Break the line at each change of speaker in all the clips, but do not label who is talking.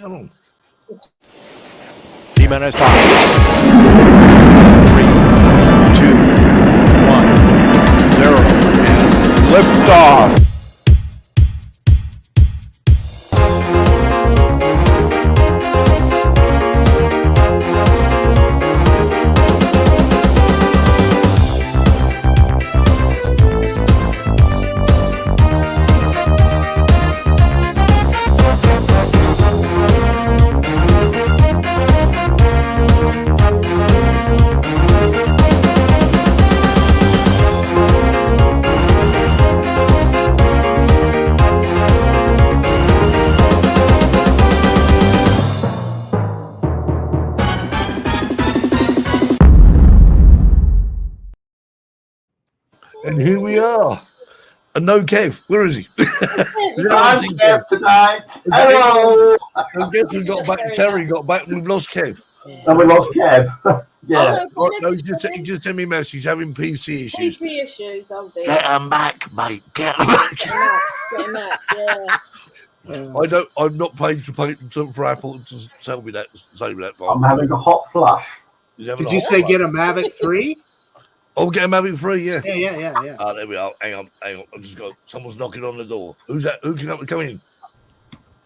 Come on.
D-minus 5, 3, 2, 1, 0, and liftoff.
And here we are. And no Kev. Where is he?
I'm Kev tonight. Hello.
I guess we got back. Terry got back and we've lost Kev.
And we lost Kev. Yeah.
No, he just sent me a message. He's having PC issues.
PC issues, oh dear.
Get him back, mate. Get him back.
Get him back, yeah.
I'm not paying for Apple to tell me that. Say me that.
I'm having a hot flush.
Did you say get a Mavic 3?
Oh, get a Mavic 3, yeah.
Yeah.
Ah, there we are. Hang on. I've just got someone's knocking on the door. Who's that? Who can come in?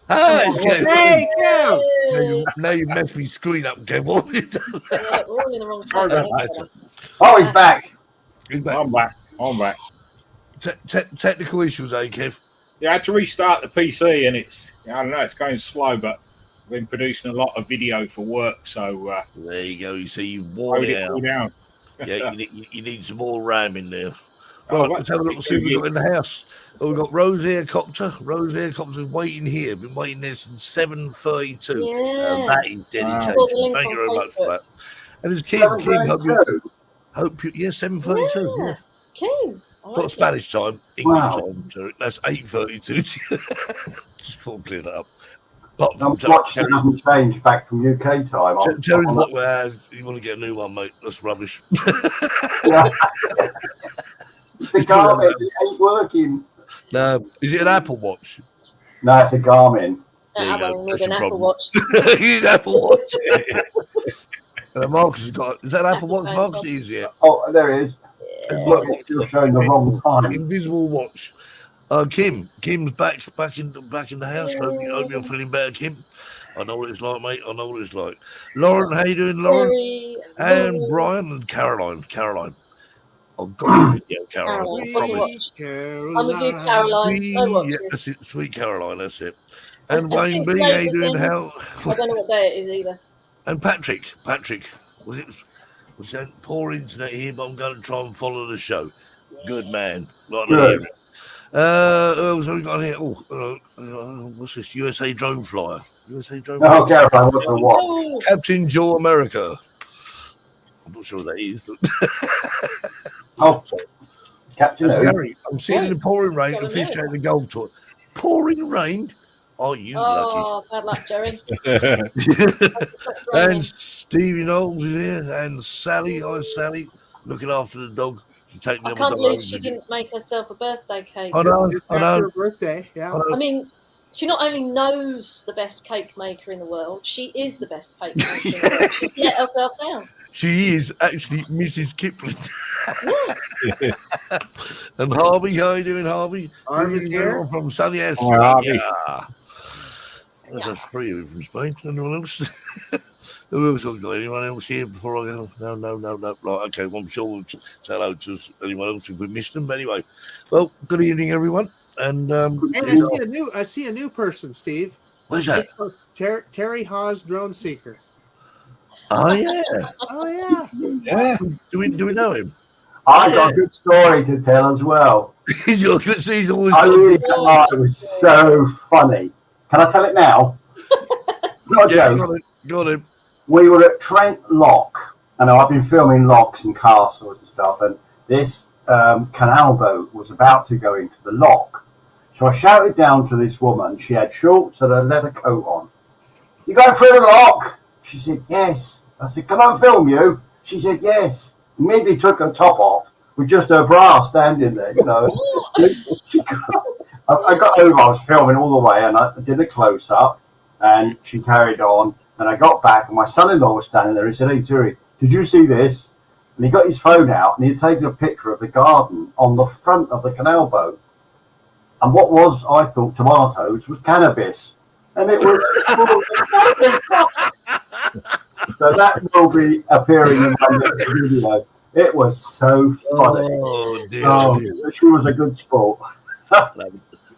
Hi, Kev.
Hey, Kev.
Now you messed me screen up, Kev. What have you done?
Yeah, we're all in the wrong place.
Oh, he's back.
He's back.
I'm back.
Technical issues, eh, Kev?
Yeah, I had to restart the PC, and I don't know, it's going slow, but I've been producing a lot of video for work, so
there you go. You see, you've worn it out.
Down.
Yeah, you need some more RAM in there.
Oh,
Right, let's have a look and see what we've got in the house. Oh, we've got Rose Helicopter. Rose Helicopter's waiting here. Been waiting there since 7:32.
Yeah.
That is dedication.
Oh.
Thank you very much for that. And it's Kim.
7:32.
Hope you. Yeah, 7:32. Yeah.
Kim. I like
Not
it.
Spanish time. English
Wow.
time. Terry. That's 8:32. Just thought I'd clear that up. But
The watch that hasn't changed back from UK time.
Terry's what? You want to get a new one, mate? That's rubbish.
Yeah. It's a Garmin. It ain't working.
No, is it an Apple Watch?
No, it's a Garmin.
There you
I
go.
need
That's
an
your
Apple
problem.
Watch.
You need an Apple Watch. Marcus has got. Is that an Apple Watch? Marcus is, yeah.
Oh, there it is. Look, it's still showing the wrong time.
Invisible watch. Kim's back in the house. Hope you're feeling better, Kim. I know what it's like, mate. I know what it's like. Lauren, how you doing, Lauren? And Brian and Caroline. I've got your video, Caroline.
What's your watch? I'm with you, Caroline. No watches.
Yeah, that's it. Sweet Caroline, that's it. And
And
Wayne
since
B, how you
Labour's
doing?
ends,
How?
I don't know what day it is either.
And Patrick, was that poor internet here, but I'm going to try and follow the show. Good man. Like to hear it. So we got here. What's this? USA Drone Flyer. USA Drone Flyer.
Oh, Caroline, what's the watch?
Oh,
Captain Joe America. I'm not sure what that is.
Oh, Captain who?
Gary, I'm sitting in the pouring rain and fish out the golf tour. Pouring rain? Oh, you lucky.
bad luck, Jerry.
And Stevie Knowles is here, and Sally, Sally, looking after the dog. She's taking
I
them
can't
on the
believe
road.
she didn't make herself a birthday cake.
I know.
It's after her birthday. Yeah.
I mean, she not only knows the best cake maker in the world, she is the best cake maker in the world. She let herself down.
She is actually Mrs. Kipling. And Harvey, how are you doing, Harvey?
Harvey's here.
From sunny ass.
Hi, Harvey.
Yeah. That's three of you from Spain. Anyone else? Who else have got? Anyone else here before I go? No. Right, okay. Well, I'm sure we'll say hello to anyone else if we missed them. But anyway, well, good evening, everyone. And
And I see a new person, Steve.
where's that?
Terry Hawes, drone seeker.
Oh yeah.
Oh yeah.
Yeah.
Do we know him?
I got a good story to tell as well.
He's always
I
good.
really can't. It was so funny. Can I tell it now? Not a
Yeah,
joke.
got him.
We were at Trent Lock, and I've been filming locks and castles and stuff, and this canal boat was about to go into the lock. So I shouted down to this woman. She had shorts and a leather coat on. "You going through the lock?" She said, "Yes." I said, "Can I film you?" She said, "Yes." Immediately took her top off with just her bra standing there, you know. I got over, I was filming all the way, and I did a close-up. And she carried on. And I got back, and my son-in-law was standing there. He said, "Hey, Terry, did you see this?" And he got his phone out, and he had taken a picture of the garden on the front of the canal boat. And what was, I thought, tomatoes was cannabis. And it was so that will be appearing in my next video. It was so funny.
Oh, dear.
Oh,
dear.
she was a good sport.
That was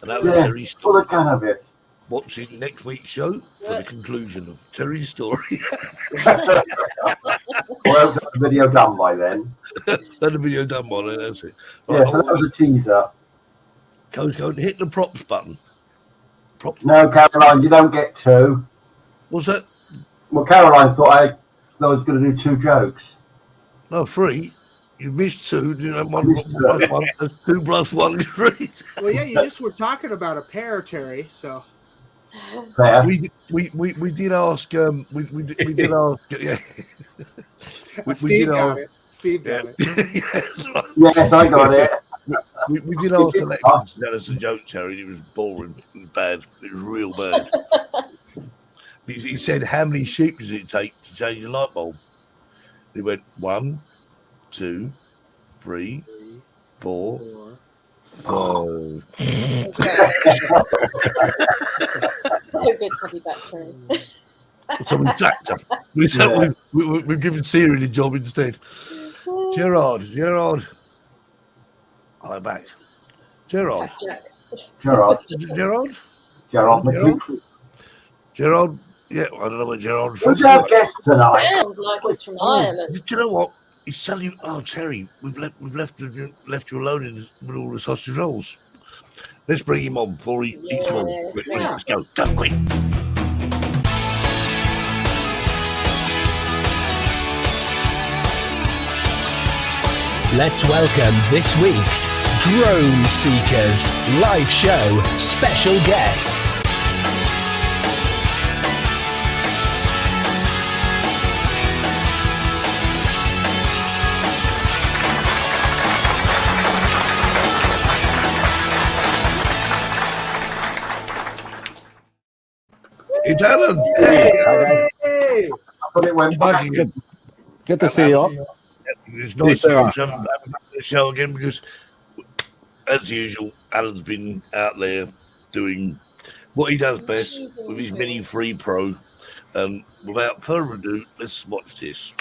Yeah,
Terry's
full
story.
of cannabis.
Watch it next week's show for the conclusion of Terry's story.
Well, I've got the video done by then.
Then the video done by then, that's it.
Yeah, so that was a teaser.
Go and hit the props button. Props.
No, Caroline, you don't get two.
What's that?
Well, Caroline thought I was going to do 2 jokes.
No, 3. You missed 2. You know, one,
Missed two.
one, 2 plus 1 is 3.
Well, yeah, you just were talking about a pair, Terry. So
There.
We did ask. We did ask. Yeah.
Steve
did
got
ask.
it. Steve got it.
Yes, I got it.
We did ask Alexis to tell us a joke, Terry. It was boring. It was bad. It was real bad. He said, "How many sheep does it take to change a light bulb?" He went 1, 2, 3, 4, 5.
So good to have you back, Terry.
So we sacked him. We've given Siri the job instead. Gerard. Hi, back. Gerard.
Gerard.
Gerard. Yeah, I don't know what Gerard's
Who's our guest tonight?
Sounds like it's from Ireland.
Do you know what? He's suddenly, Terry, we've left you alone with all the sausage rolls. Let's bring him on before he eats them all. Quick, let's go, quick.
Let's welcome this week's Drone Seekers live show special guest.
It's Alan.
Hey!
But it went
Back
back.
again.
Good to see you all.
It's nice
Yes,
to have the show again because, as usual, Alan's been out there doing what he does best with his Mini 3 Pro. Without further ado, let's watch this.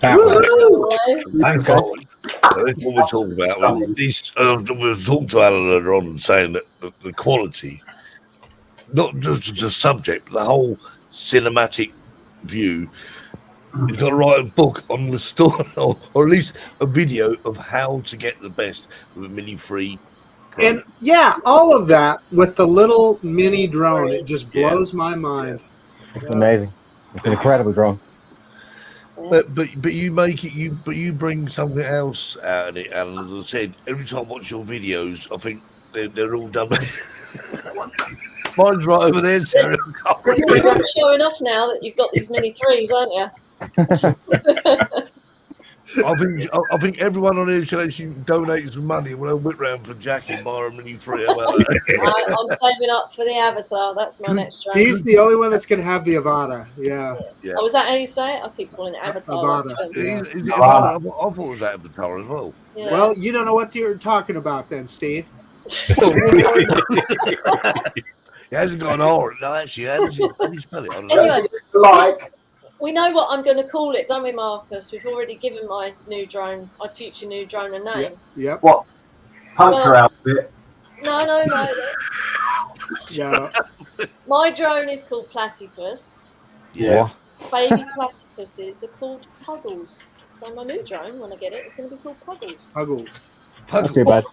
Thank God. That's what we're talking about. I was talking to Alan earlier on, saying that the quality, not just the subject, but the whole cinematic view. He's got to write a book on the story, or at least a video of how to get the best with a Mini 3 Pro.
And yeah, all of that with the little mini drone, it just blows my mind.
It's amazing. It's an incredible drone.
But you make it you bring something else out of it, Alan. As I said, every time I watch your videos, I think they're all done. Mine's right over there, Sarah.
You're showing off now that you've got these Mini 3s, aren't you?
I think everyone on here should actually donate some money. We'll whip round for Jackie and buy a Mini 3. How about that?
I'm saving up for the Avatar. That's my next drone.
He's the only one that's going to have the Avata. Yeah.
Oh, is that how you say it? I keep calling it Avatar.
Avata.
I thought it was Avatar as well.
Yeah.
Well, you don't know what you're talking about then, Steve.
He hasn't got an R. No, actually, how do you spell it? I don't know.
Anyway,
Like,
we know what I'm going to call it, don't we, Marcus? We've already given my new drone, my future new drone, a name.
Yep.
what? Puncture outfit.
No.
Yeah.
My drone is called Platypus.
Yeah.
Baby platypuses are called Puggles. So my new drone, when I get it, it's going to be called Puggles.
Puggles.
Not too bad.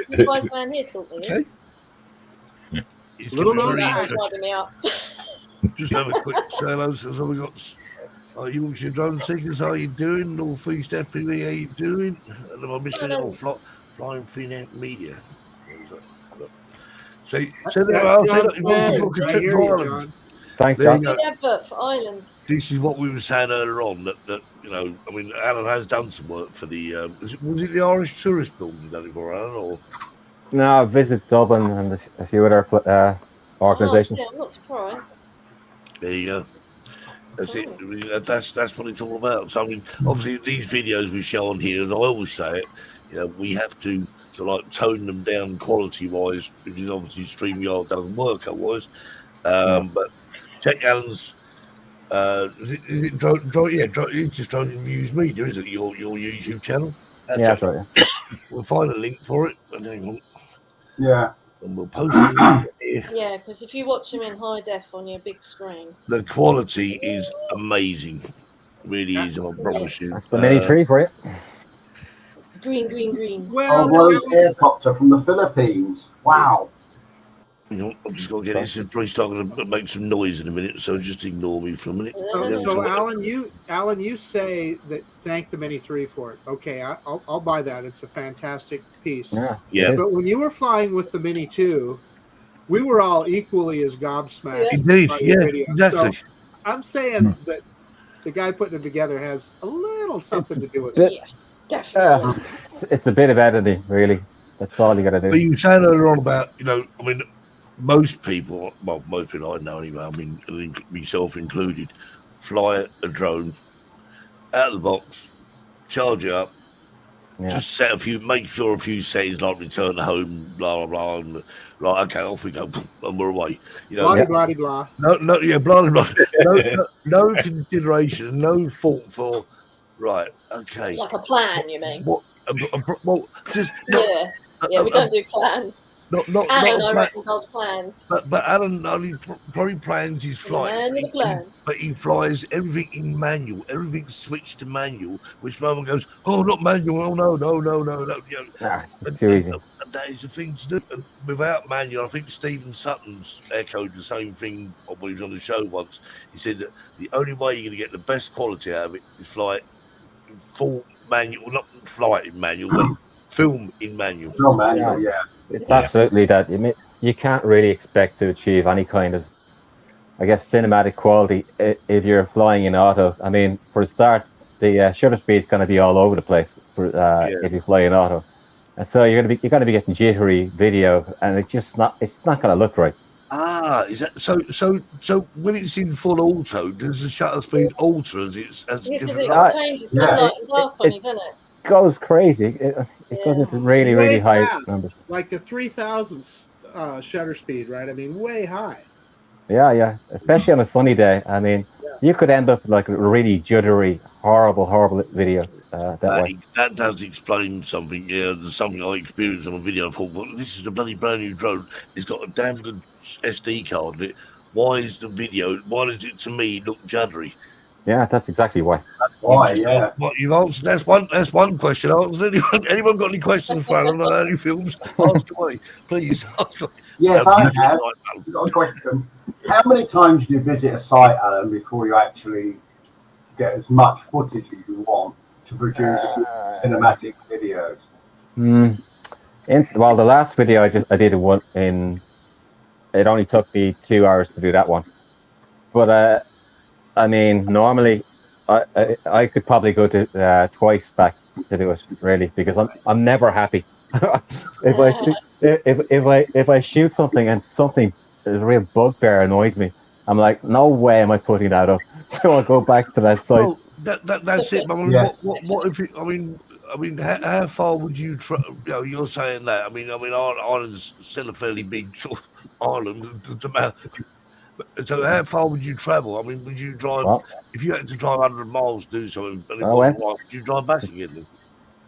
This wise man here taught me this.
He's
Little
giving
known
me
fact.
He's winding me up.
Just have a quick say hello. So we got. Are you your drone seekers? How you doing? Northeast FPV, how you doing? And am I missing it? Flying Finance Media. So
Right here, John.
Thanks,
There
John.
you go.
Good advert for Ireland.
This is what we were saying earlier on. That you know, I mean, Alan has done some work for the. Was it the Irish Tourist Building you done it for, Alan? Or
No, I visit Dublin and a few other organisations.
Oh, I'm not surprised.
there you go. That's it. I mean, that's what it's all about. So I mean, obviously these videos we show on here, as I always say it, you know, we have to like tone them down quality wise because obviously StreamYard doesn't work otherwise. But check Alan's. Is it it's just Drone News Media, is it? Your YouTube channel?
Yeah, that's right. Yeah.
We'll find a link for it, and then
Yeah.
we'll post it here.
Yeah, because if you watch them in high def on your big screen,
The quality is amazing. Really is, I promise you.
That's the Mini 3 for you.
it's green.
Well,
Rose helicopter from the Philippines. Wow.
You know, I'm just gonna get this. It's probably starting to make some noise in a minute, so just ignore me for a minute.
So Alan, you say that thank the Mini 3 for it. Okay, I'll buy that. It's a fantastic piece.
Yeah.
But when you were flying with the Mini 2, we were all equally as gobsmacked.
Indeed,
by your
yeah,
video.
exactly.
So I'm saying that the guy putting it together has a little something to do with
Bit-
it.
Yes, definitely.
It's a bit of editing, really. That's all you got to
But
do.
you were saying earlier on about, you know, I mean, most people I know anyway, I mean, myself included, fly a drone out of the box, charge it up, just make sure a few settings like return home, blah, blah, blah, and right, okay, off we go, and we're away. You know,
Blah, blah, blah.
No, yeah, blah, blah, blah. No consideration, no thought for, right, okay.
Like a plan, you mean?
Well, just
Yeah, we don't do plans.
not
Alan, I reckon, does plans.
But Alan only probably plans his flight.
Man with a plan.
But he flies everything in manual. Everything's switched to manual, which no one goes, oh, not manual. Oh, no. You know,
It's too easy.
and that is the thing to do. And without manual, I think Stephen Sutton's echoed the same thing when he was on the show once. He said that the only way you're going to get the best quality out of it is fly it in full manual, not fly it in manual, but film in manual.
No manual, yeah.
It's absolutely that. You can't really expect to achieve any kind of, I guess, cinematic quality if you're flying in auto. I mean, for a start, the shutter speed's going to be all over the place if you fly in auto, and so you're going to be getting jittery video, and it's not going to look right.
Ah, is that so? When it's in full auto, does the shutter speed alter as it's as
Because
different?
it changes the light and dark on you, doesn't it?
Goes crazy. It goes into really
Way
high
fast.
numbers.
Like the 3000 shutter speed, right? I mean, way high.
Yeah, especially on a sunny day. I mean, you could end up like a really juddery, horrible video that way.
That does explain something. Yeah, there's something I experienced on a video. I thought, well, this is a bloody brand new drone. It's got a damn good SD card in it. Why does it to me look juddery?
Yeah, that's exactly why.
Why? Yeah.
What you've answered? That's one question answered. Anyone got any questions for Alan on any films? Ask away, please. Ask away.
Yes, I have. I've got a question. How many times do you visit a site, Alan, before you actually get as much footage as you want to produce cinematic videos?
Well, the last video I did one in. It only took me 2 hours to do that one, but I mean, normally I could probably go to twice back to do it, really, because I'm never happy. if I shoot something and something a real bugbear annoys me, I'm like, no way am I putting that up. So I'll go back to that site.
Well, that's it. I mean,
Yes.
what if it, I mean, how far would you? You're saying that. I mean, Ireland's still a fairly big sort of island. So how far would you travel? I mean, would you drive if you had to drive 100 miles to do something? And it wasn't right, would you drive back again? Then?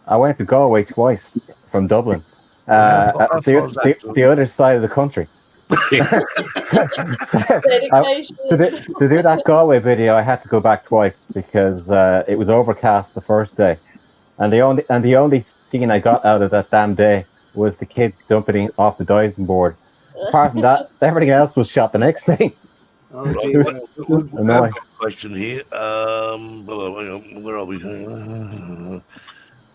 I went to Galway twice from Dublin, the other side of the country. To do that Galway video, I had to go back twice because it was overcast the first day, and the only scene I got out of that damn day was the kids jumping off the diving board. Apart from that, everything else was shot the next day.
Oh,
I've got a question here. Where are we? Hang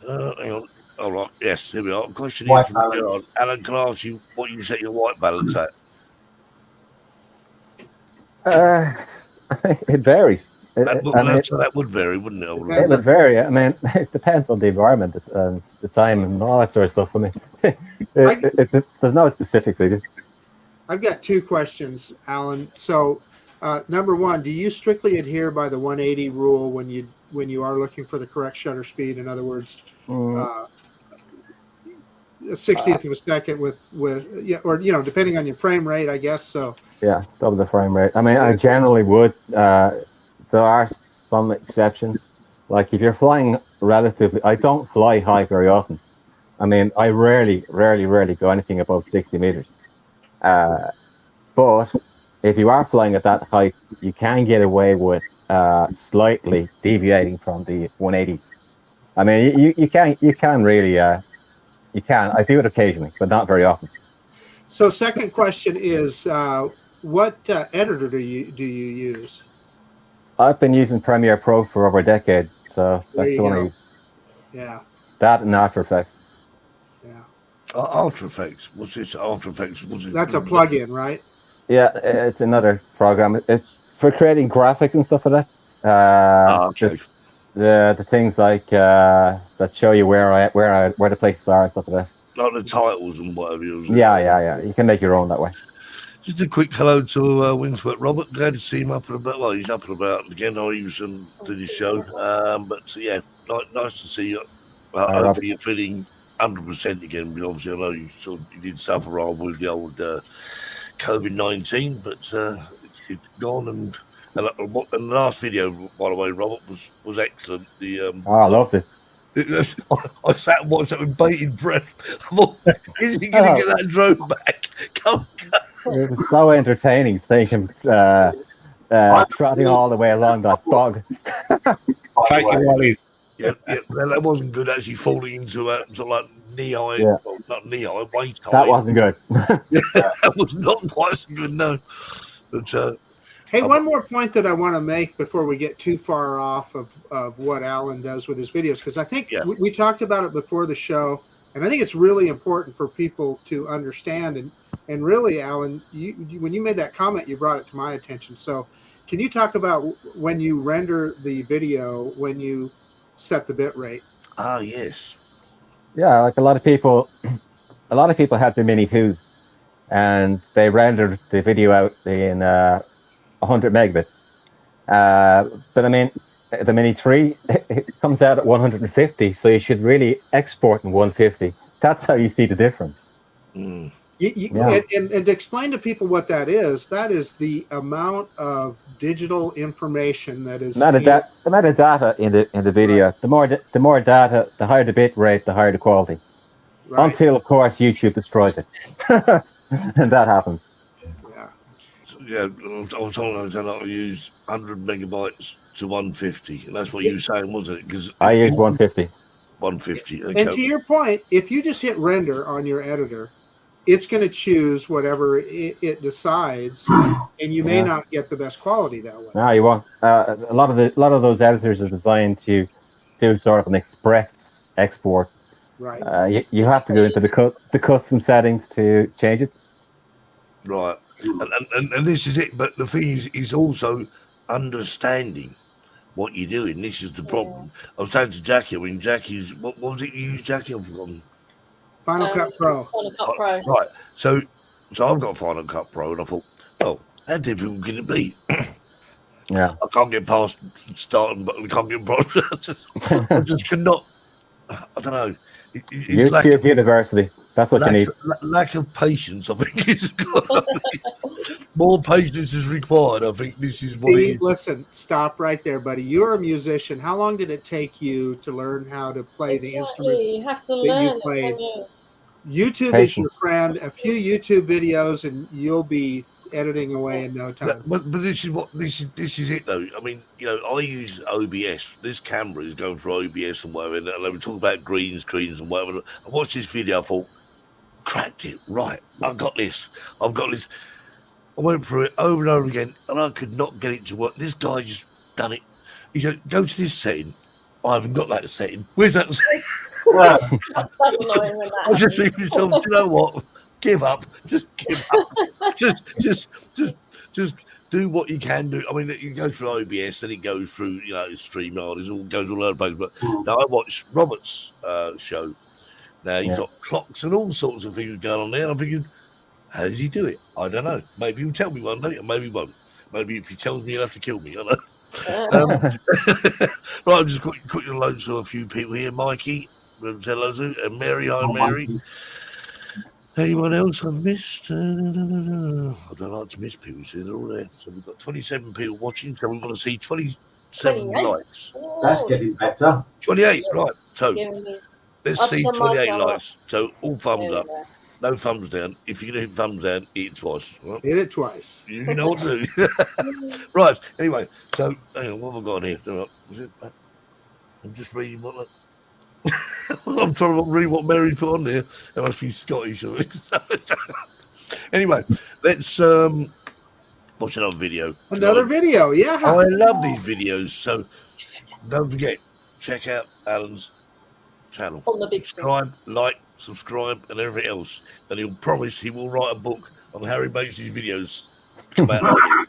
on. All right. Yes, here we are. Question here from Alan. Can I ask you what you set your white balance at?
It varies.
That would vary, wouldn't it?
It would vary. I mean, it depends on the environment and the time and all that sort of stuff. I mean, there's no specific figure.
I've got two questions, Alan. So, number one, do you strictly adhere by the 180 rule when you are looking for the correct shutter speed? In other words, a 60th of a second with or depending on your frame rate, I guess. So
yeah, double the frame rate. I mean, I generally would. There are some exceptions. Like if you're flying relatively, I don't fly high very often. I mean, I rarely go anything above 60 meters. But if you are flying at that height, you can get away with slightly deviating from the 180. I mean, you can really, you can. I do it occasionally, but not very often.
So, second question is, what editor do you use?
I've been using Premiere Pro for over a decade, so that's the one I use.
Yeah.
That and After Effects.
Yeah.
After Effects. What's this? After Effects.
That's a plugin, right?
Yeah, it's another program. It's for creating graphics and stuff like that.
Okay.
The things like that show you where the places are and stuff like that.
Like the titles and whatever.
Yeah. You can make your own that way.
Just a quick hello to Windswept Robert. Glad to see him up and about. Well, he's up and about again. I was to this show. But yeah, nice to see you. Hopefully you're feeling 100% again. Because obviously I know you did suffer with the old COVID-19, but it's gone. And the last video, by the way, Robert, was excellent.
I loved it.
I sat and watched it with bated breath. I thought, is he going to get that drone back? Come.
It was so entertaining seeing him trotting all the way along that bog.
Take your wallies.
Yeah, well, that wasn't good. Actually, falling into sort of like knee-high, well, not knee-high, waist-high.
That wasn't good.
That was not quite so good, no. But
hey, one more point that I want to make before we get too far off of what Alan does with his videos, because I think we talked about it before the show, and I think it's really important for people to understand. And really, Alan, when you made that comment, you brought it to my attention. So can you talk about when you render the video, when you set the bit rate?
Ah, yes.
Yeah, like a lot of people have the Mini 2s, and they rendered the video out in 100 megabit. But I mean, the Mini 3, it comes out at 150, so you should really export in 150. That's how you see the difference.
And to explain to people what that is the amount of digital information that is
the amount of data in the video. Right. The more data, the higher the bit rate, the higher the quality. Right. Until, of course, YouTube destroys it, and that happens.
Yeah. Yeah, I was told I use 100 megabytes to 150, and that's what you were saying, wasn't it? Because
I use 150.
150. Okay.
And to your point, if you just hit render on your editor, it's going to choose whatever it decides, and you may not get the best quality that way.
No, you won't. A lot of those editors are designed to do sort of an express export.
Right.
You have to go into the custom settings to change it.
Right. And this is it. But the thing is also understanding what you're doing. This is the problem. Yeah. I was saying to Jackie, Jackie's, what was it you used, Jackie? I've forgotten.
Final Cut Pro.
Final Cut Pro.
Right. So I've got Final Cut Pro, and I thought, well, how difficult can it be?
Yeah.
I can't get past starting, but I can't get past. I just cannot. I don't know.
YouTube University. That's what you need.
Lack of patience, I think, is more patience is required. I think this is what it is.
Listen, stop right there, buddy. You're a musician. How long did it take you to learn how to play the instruments
you have to learn
you played? YouTube is your friend. A few YouTube videos, and you'll be editing away in no time.
But this is it though. I mean, I use OBS. This camera is going for OBS and whatever, and they were talking about green screens and whatever. I watched this video. I thought, cracked it. Right, I've got this. I went through it over and over again, and I could not get it to work. This guy just done it. He said, "Go to this setting." I haven't got that setting. Where's that setting? I just think to myself, do you know what? Give up. Just give up. just do what you can do. I mean, it goes through OBS, then it goes through, StreamYard. It goes all over the place. But now I watched Robert's show. Now he's got clocks and all sorts of things going on there. And I'm thinking, how did he do it? I don't know. Maybe he'll tell me one day, and maybe he won't. Maybe if he tells me, he'll have to kill me. I know. Right, I'm just quickly load to a few people here. Mikey, hello, and Mary. Hi, Mary. Anyone else I've missed? I don't like to miss people, so they're all there. So we've got 27 people watching, so we want to see 27 likes.
That's getting better.
28, right. So let's see 28 likes. So all thumbs up. No thumbs down. If you're going to hit thumbs down, hit it twice. Right?
Hit it twice.
You know what to do. Right. Anyway, so hang on, what have I got here? I'm just reading what. I'm trying to read what Mary put on there. It must be Scottish. Anyway, let's watch another video.
Another video, yeah.
I love these videos. So don't forget, check out Alan's channel.
On the big
screen. Like, subscribe, and everything else. And he'll promise he will write a book on how he makes these videos come out.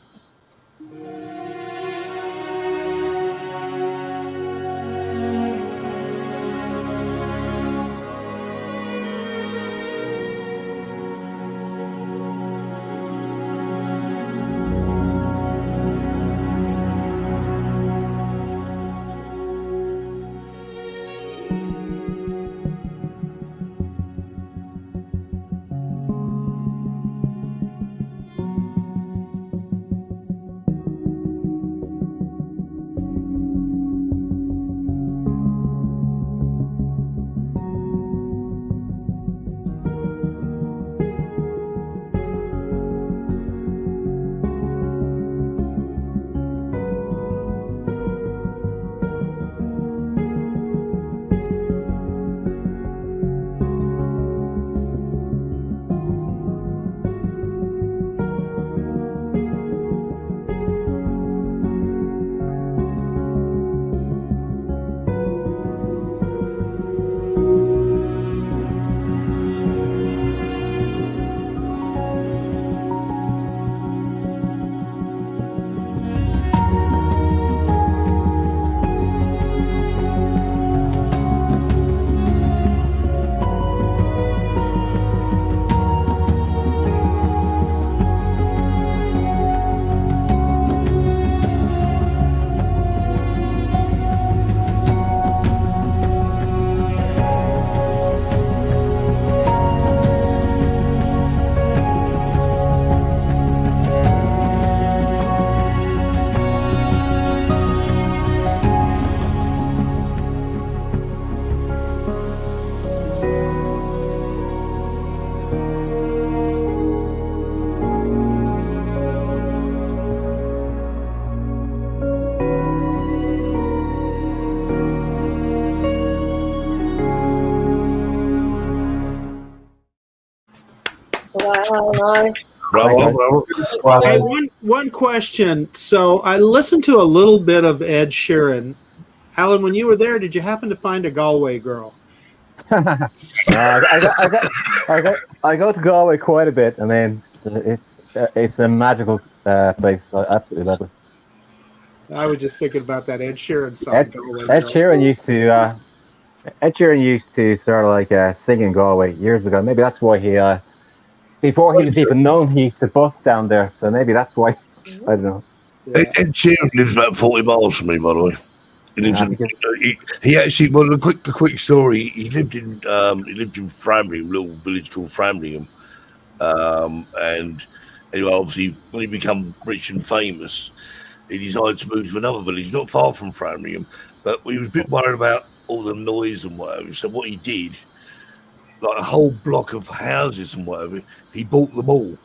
Oh, nice.
Bravo.
Hey, one question. So I listened to a little bit of Ed Sheeran. Alan, when you were there, did you happen to find a Galway girl?
I go to Galway quite a bit. I mean, it's a magical place. I absolutely love it.
I was just thinking about that Ed Sheeran song.
Ed Sheeran used to sort of like sing in Galway years ago. Maybe that's why he before he was even known, he used to bus down there. So maybe that's why. I don't know.
Yeah.
Ed Sheeran lives about 40 miles from me, by the way. He lives he actually, well, a quick story. He lived in Framlingham, a little village called Framlingham. And anyway, obviously, when he became rich and famous, he decided to move to another village not far from Framlingham. But he was a bit worried about all the noise and whatever. So what he did, like a whole block of houses and whatever, he bought them all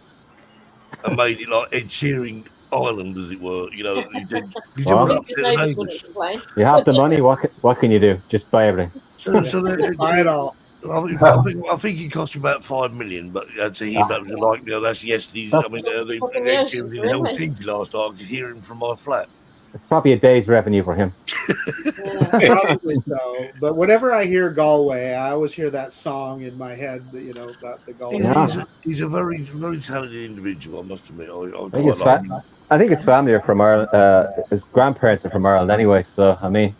and made it like Ed Sheeran Island, as it were. You know, he did upset the neighbours.
You have the money. What can you do? Just buy everything.
Buy it all.
I think it cost about $5 million, but to him that was like, that's yesterday's. I mean, Ed Sheeran was in Helsinki last night. I could hear him from my flat.
It's probably a day's revenue for him.
Probably so. But whenever I hear Galway, I always hear that song in my head, about the Galway.
He's a very, very talented individual, I must admit.
I think his family are from Ireland. His grandparents are from Ireland anyway, so, I mean,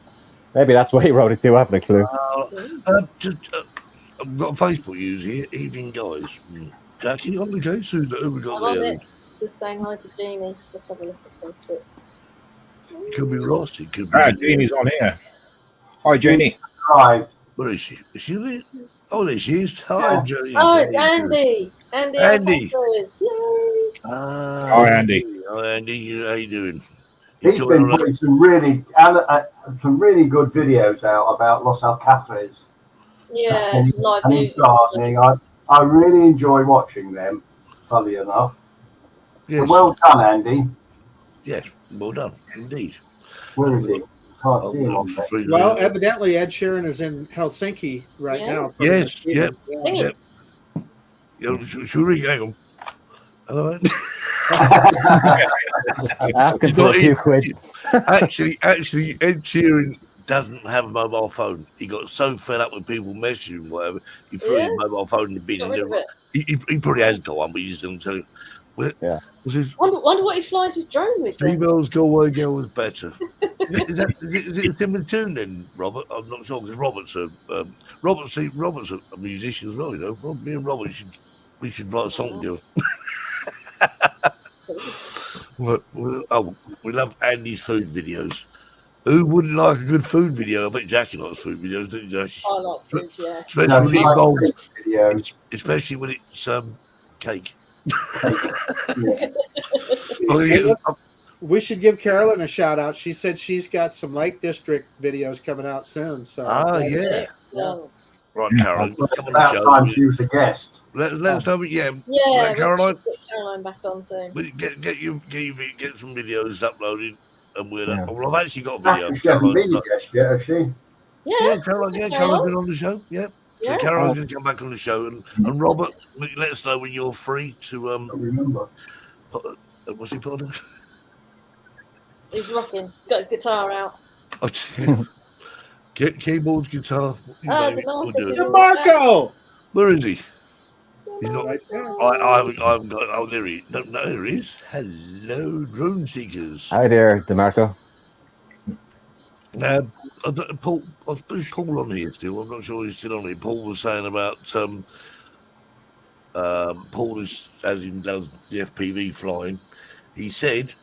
maybe that's why he wrote it too. I haven't a clue.
I've got a Facebook user here, Evening Guys. Jackie, on the case, who we got
I'm on
there?
it. Just saying hi to Jeannie. Let's have a look at Facebook.
It could be Ross. It could be.
Jeannie's on here. Hi, Jeannie.
Hi.
Where is she? Is she there? Oh, there she is. Hi, Jeannie.
Oh, it's Andy. Andy. Yay.
Hi, Andy.
Hi, Andy. How you doing?
He's been putting some really good videos out about Los Alcázares.
Yeah, live
and
music.
I really enjoy watching them, funny enough.
Yes.
So well done, Andy.
Yes, well done, indeed.
Where is he? Can't see him on there.
Well, evidently Ed Sheeran is in Helsinki right now.
Yes,
yep.
Should we hang on? Hello.
Asking for a few quid.
Actually, Ed Sheeran doesn't have a mobile phone. He got so fed up with people messaging him, whatever, he threw his mobile phone in the bin. He probably has got one, but he just doesn't tell you.
Wonder what he flies his drone with.
Females go away, girls better. Is it a similar tune then, Robert? I'm not sure because Robert's a musician as well. You know, me and Robert we should write a song together. We love Andy's food videos. Who wouldn't like a good food video? I bet Jackie likes food videos, don't you, Jackie?
I like food, yeah.
Especially when it's cake.
We should give Carolyn a shout out. She said she's got some Lake District videos coming out soon. So
yeah. Right, Carolyn, come on
about
the show.
Time she was a guest.
Let us know,
Yeah,
Caroline.
Get Caroline back on soon.
Get some videos uploaded, and well, I've actually got a video.
She hasn't been a guest yet, has she?
Yeah,
Caroline's been on the show. Yeah. So Caroline's going to come back on the show, and Robert, let us know when you're free to
I remember.
What's he put on?
He's rocking. He's got his guitar out.
Get keyboards, guitar.
DeMarco!
Where is he? He's not. I haven't got. Oh, there he is. No, there he is. Hello, drone seekers.
Hi there, DeMarco.
Paul, I suppose Paul on here still. I'm not sure he's still on here. Paul was saying about Paul is, as he does the FPV flying. He said,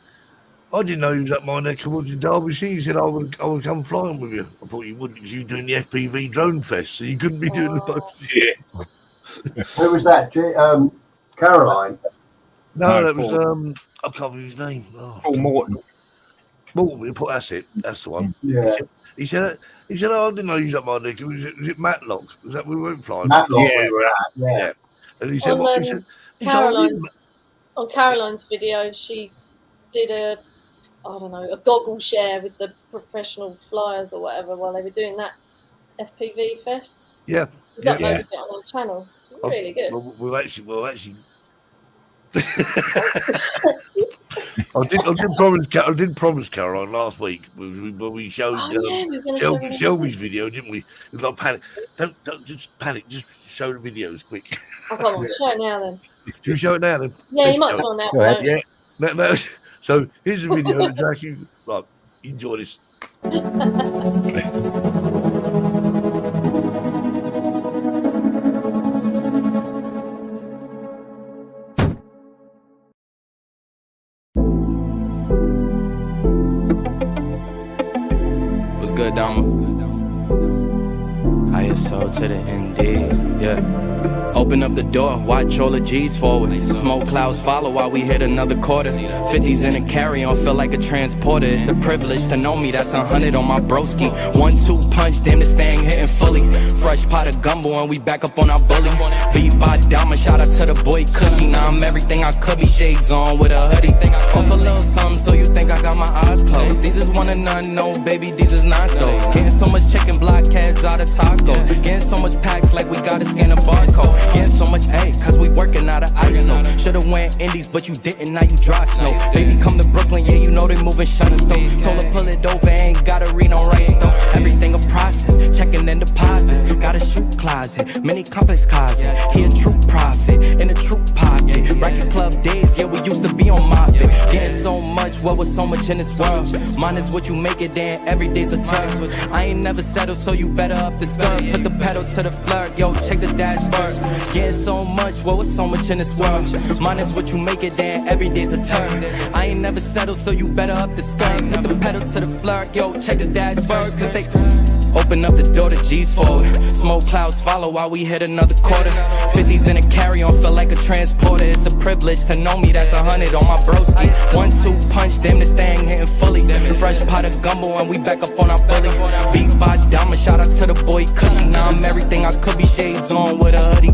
"I didn't know he was up my neck of woods in Derbyshire." He said, "I would come flying with you." I thought you wouldn't because you were doing the FPV drone fest, so you couldn't be doing the both. Yeah.
Who was that? Caroline?
No, that was I can't remember his name.
Paul Morton.
That's it. That's the one.
Yeah.
He said, "Oh, I didn't know you was up my neck. Was it Matlock? Was that we weren't flying?"
Matlock
we
were at. Yeah.
And he said,
on Caroline's video, she did a goggle share with the professional flyers or whatever while they were doing that FPV fest.
Yeah.
It's uploaded it on our channel. It's really good.
We'll actually I did promise Caroline last week when we showed Shelby's video, didn't we? It was like panic. Don't just panic. Just show the videos quick.
Oh, come on, show it now then.
Should we show it now then?
Yeah, you might as well now.
Go ahead.
Yeah. No. So here's the video that Jackie. Right, enjoy this.
What's good, Dama? ISO to the ND, yeah. Open up the door, watch all the G's forward. Smoke clouds follow while we hit another quarter. 50s in a carry-on, feel like a transporter. It's a privilege to know me, that's 100 on my broski. 1-2 punch, damn this thing hitting fully. Fresh pot of gumbo and we back up on our bully. Beat by Dama, shout out to the boy Cushy. Now I'm everything I could be, shades on with a hoodie. Off a little something so you think I got my eyes closed. These is one and none, no baby, these is not those. Getting so much chicken blockheads out of tacos. Getting so much packs like we gotta scan a barcode. Getting so much A, cause we working out of ISO. Should've went Indies, but you didn't, now you dry snow. Baby, come to Brooklyn, yeah, you know they moving shutting stone. Told her pull it over, ain't gotta read no rights though. Everything a process, checking in deposits. Got a shoe closet, many complex closet. He a true prophet, in a true pocket. Racket club days, yeah, we used to be on Moffitt. Getting so much, what was so much in this world? Mine is what you make it, then every day's a turn. I ain't never settled, so you better up the skirt. Put the pedal to the floor, yo, check the dashboard. Getting so much, what was so much in this world? Mine is what you make it, then every day's a turn. I ain't never settled, so you better up the skirt. Put the pedal to the floor, yo, check the dashboard. Cause they open up the door, the G's forward. Smoke clouds follow while we hit another quarter. 50s in a carry-on, feel like a transporter. It's a privilege to know me, that's 100 on my broski. 1-2 punch, damn this thing hitting fully. Fresh pot of gumbo and we back up on our bully. Beat by Dama, shout out to the boy Cushy. Now I'm everything I could be, shades on with a hoodie.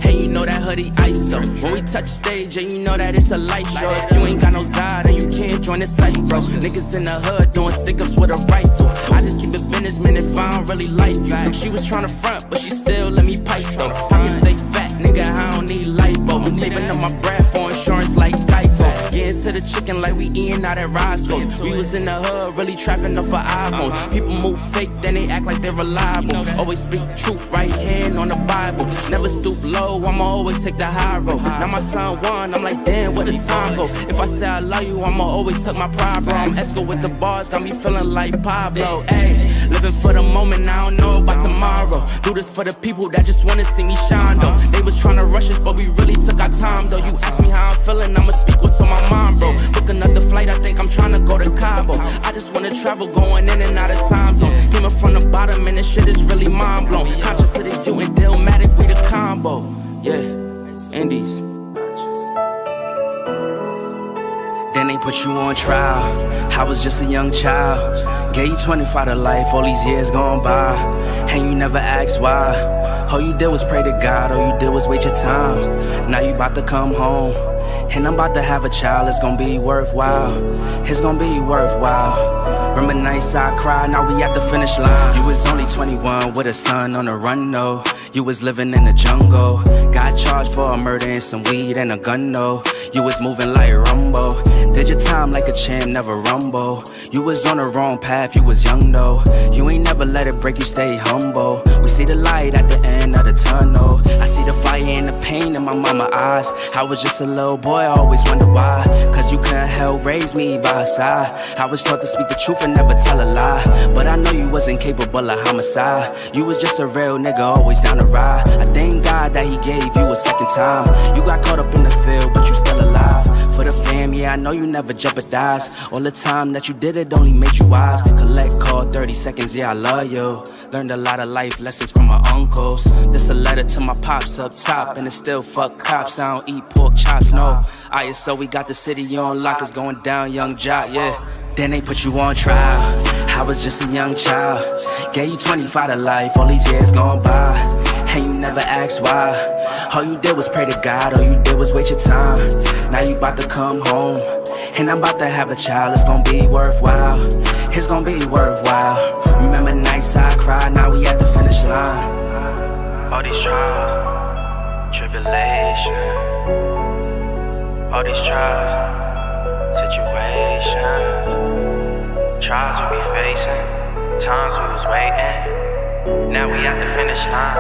Hey, you know that hoodie ISO. When we touch stage, and you know that it's a light show. If you ain't got no Zod, then you can't join the site, bro. Niggas in the hood doing stick-ups with a rifle. I just keep it business, man, if I don't really like you. She was tryna front, but she still let me pipe though. I can stay fat, nigga, I don't need lipo. I'm saving up my breath for insurance like Geico. Yeah, to the chicken like we eating out at Roscoe's. We was in the hood, really trapping up for iPhones. People move fake, then they act like they're reliable. Always speak truth, right hand on the Bible. Never stoop low, I'ma always take the high road. Now my son won, I'm like, damn, where the time go? If I say I love you, I'ma always tuck my pride, bro. I'm Esco with the bars, got me feeling like Pablo. Ayy, living for the moment, I don't know about tomorrow. Do this for the people that just wanna see me shine, though. They was trying to rush us, but we really took our time, though. You ask me how I'm feeling, I'ma speak what's on my mind, bro. Book another flight, I think I'm trying to go to Cabo. I just wanna travel, going in and out of time zone. Came up from the bottom, and this shit is really mind blown. Conscious to the you and Dillmatic, we the combo. Yeah, Indies. Then they put you on trial. I was just a young child. Gave you 25 to life, all these years gone by. And you never asked why. All you did was pray to God, all you did was wait your time. Now you about to come home, and I'm about to have a child. It's gonna be worthwhile. It's gonna be worthwhile. Remember nights I cried, now we at the finish line. You was only 21 with a son on the run, no. You was living in the jungle. Got charged for a murder and some weed and a gun, no. You was moving like Rumbo. Did your time like a champ, never rumble. You was on the wrong path, you was young, though. You ain't never let it break you, stay humble. We see the light at the end of the tunnel. I see the fire and the pain in my mama's eyes. I was just a little boy, I always wondered why. Cause you couldn't help raise me by her side. I was taught to speak the truth and never tell a lie. But I know you wasn't capable of homicide. You was just a real nigga, always down to ride. I thank God that he gave you a second time. You got caught up in the field, but you still alive. For the fam, yeah, I know you never jeopardized. All the time that you did it only made you wise. Collect call 30 seconds, yeah, I love you. Learned a lot of life lessons from my uncles. This a letter to my pops up top, and it's still fuck cops. I don't eat pork chops, no. ISO, we got the city on lock, it's going down, young jock, yeah. Then they put you on trial. I was just a young child. Gave you 25 to life, all these years gone by. And you never asked why. All you did was pray to God, all you did was wait your time. Now you about to come home, and I'm about to have a child. It's gonna be worthwhile. It's gonna be worthwhile. Remember nights I cried, now we at the finish line. All these trials, tribulation. All these trials, situations, trials we be facing, times we was waiting. Now we at the finish line.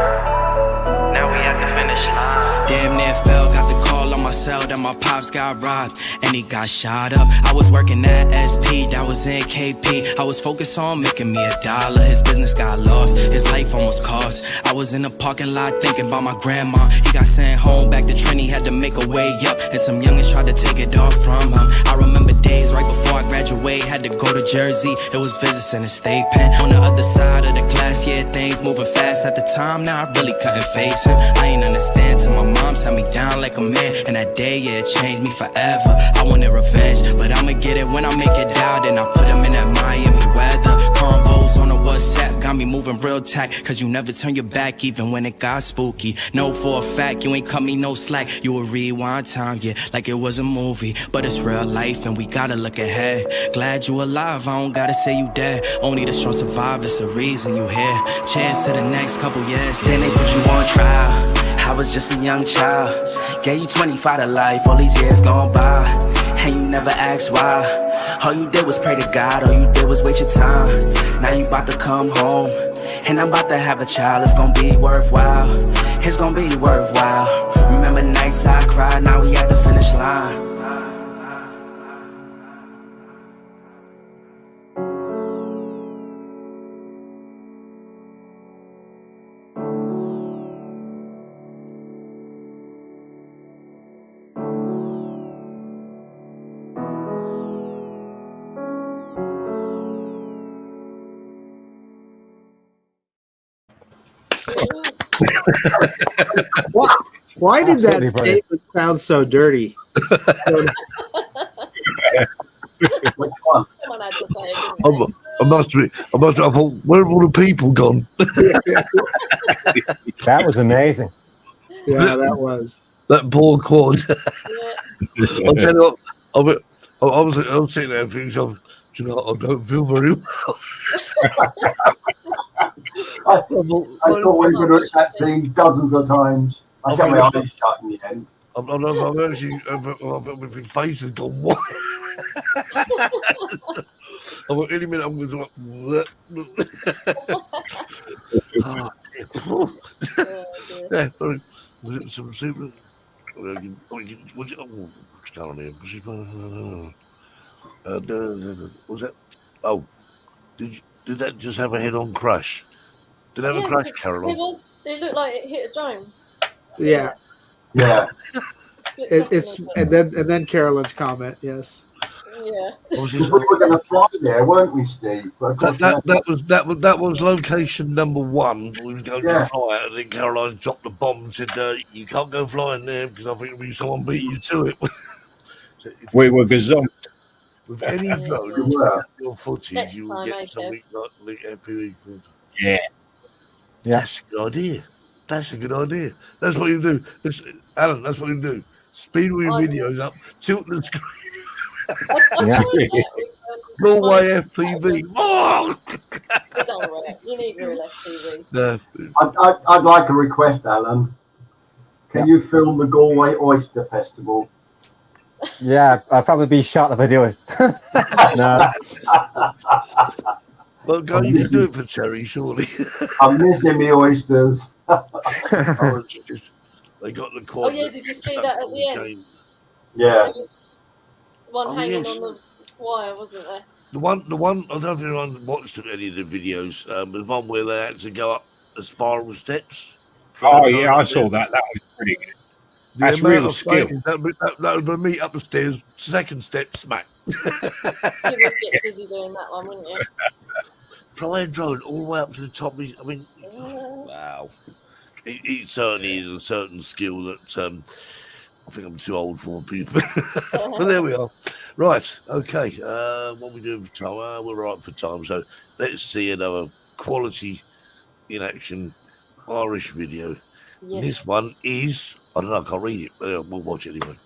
Now we at the finish line. Damn near fell, got the call on my cell that my pops got robbed and he got shot up. I was working at SP, that was in KP. I was focused on making me $1. His business got lost, his life almost cost. I was in the parking lot thinking about my grandma. He got sent home back to Trini, had to make a way up, and some youngins tried to take it off from him. I remember days right before I graduated, had to go to Jersey. It was visits in the state pen. On the other side of the class, yeah, things moving fast at the time. Now I really couldn't face him. I ain't understand till my mom sat me down like a man. And that day, yeah, it changed me forever. I wanted revenge, but I'ma get it when I make it out. And I put him in that Miami weather. Convos on the WhatsApp got me moving real tack. Cause you never turn your back even when it got spooky. Know for a fact you ain't cut me no slack. You will rewind time, yeah, like it was a movie. But it's real life and we gotta look ahead. Glad you alive, I don't gotta say you dead. Only the strong survive, it's the reason you here. Cheers to the next couple years. Then they put you on trial. I was just a young child. Gave you 25 to life, all these years gone by. And you never asked why. All you did was pray to God, all you did was wait your time. Now you about to come home, and I'm about to have a child. It's gonna be worthwhile, it's gonna be worthwhile. Remember nights I cried, now we at the finish line.
Why did that
Absolutely brilliant.
statement sound so dirty?
Which one?
Someone had to say it, didn't they?
I must have thought, where have all the people gone?
That was amazing.
Yeah, that was.
That poor quad.
Yeah.
I'll tell you what, I was sitting there thinking, do you know, I don't feel very well.
I thought we were going to do that thing dozens of times. I got my eyes shut in the end.
I don't know if I've actually, my face has gone white. I'm like, any minute I'm going to like, yeah, sorry. Was it some super? Was it? What's going on here? Was that? Oh, did that just have a head-on crash? Did it have a crash, Caroline?
It looked like it hit a drone.
Yeah.
Yeah.
It's and then Carolyn's comment, yes.
Yeah.
We were going to fly there, weren't we, Steve? But
That was location number one. We were going to fly it, and then Caroline dropped the bomb and said, "You can't go flying there because I think someone beat you to it."
So we were gazumped.
With any drone, your footage,
Next
you will
time,
get something like FPV.
Yeah.
That's a good idea. That's a good idea. That's what you do. Alan, that's what you do. Speed all your videos up, tilt the screen. Norway FPV. Oh!
You need real FPV.
No.
I'd like a request, Alan. Can you film the Galway Oyster Festival?
Yeah, I'll probably be shot if I do it. No.
Well, go, you can do it for Terry, surely.
I'm missing the oysters.
They got the quad.
Oh yeah, did you see that at the end?
Yeah.
There was one hanging on the wire, wasn't there?
The one. I don't know if anyone watched any of the videos. There's one where they had to go up the spiral steps.
Oh yeah, I saw that. That was pretty good. That's real skill.
That would me up the stairs. Second step, smack.
You would get dizzy doing that one, wouldn't you?
Flying drone all the way up to the top. I mean, wow. It certainly is a certain skill that I think I'm too old for people. But there we are. Right, okay. What we doing for time? We're right for time. So let's see another quality in action Irish video. Yes. This one is, I don't know, I can't read it, but we'll watch it anyway.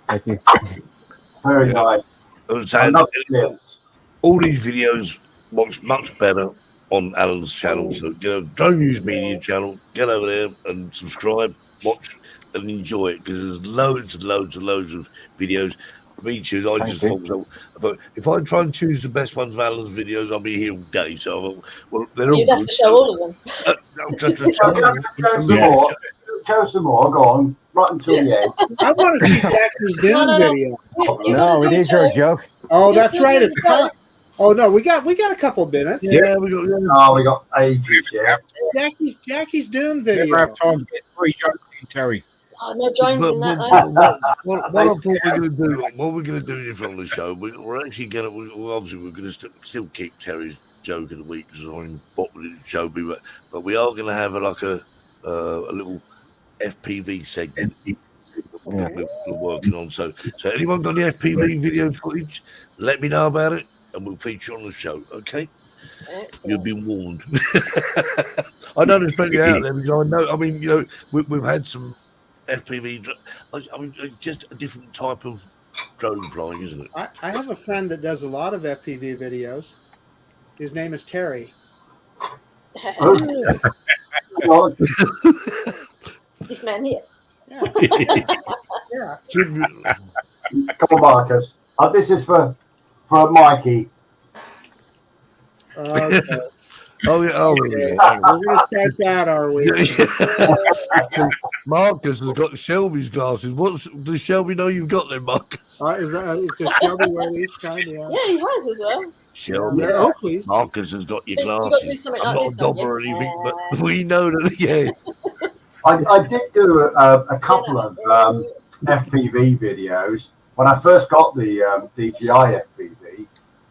Thank you.
Very nice. I love this.
All these videos much better on Alan's channel. So, Drone News Media channel, get over there and subscribe, watch, and enjoy it because there's loads and loads and loads of videos. Me choose. I just thought if I try and choose the best ones of Alan's videos, I'll be here all day. So, they're
You'd
all
have to show all of them.
Show some more. Go on, right until the end.
I want to see Jackie's Doom video.
No, we need your jokes.
Oh, that's right. It's time. Oh no, we got a couple minutes.
Yeah, we got.
Oh, we got ages. Yeah.
Jackie's Doom video.
Never have time to get 3 jokes in, Terry.
Oh, no drones in that though.
What I thought we're going to do, what we're going to do from the show, we're actually going to, obviously we're going to still keep Terry's joke of the week because I'm bottling the show, but we are going to have a little FPV segment we're working on. So anyone got the FPV video footage? Let me know about it, and we'll feature on the show. Okay.
Excellent.
You've been warned. I know there's plenty out there because I know. I mean, we've had some FPV. I mean, just a different type of drone flying, isn't it?
I have a friend that does a lot of FPV videos. His name is Terry.
This man here.
Yeah. Yeah.
Come on, Marcus. This is for Mikey.
Okay.
Oh yeah.
We're gonna start that, are we?
Marcus has got Shelby's glasses. Does Shelby know you've got them, Marcus?
Is Shelby wear these kind?
Yeah, he has as well.
Shelby,
please.
Marcus has got your
You've got to do
glasses.
something
I'm
like
not
this,
a dobber or anything, but we know that. Yeah.
I did do a couple of FPV videos. When I first got the DJI FPV,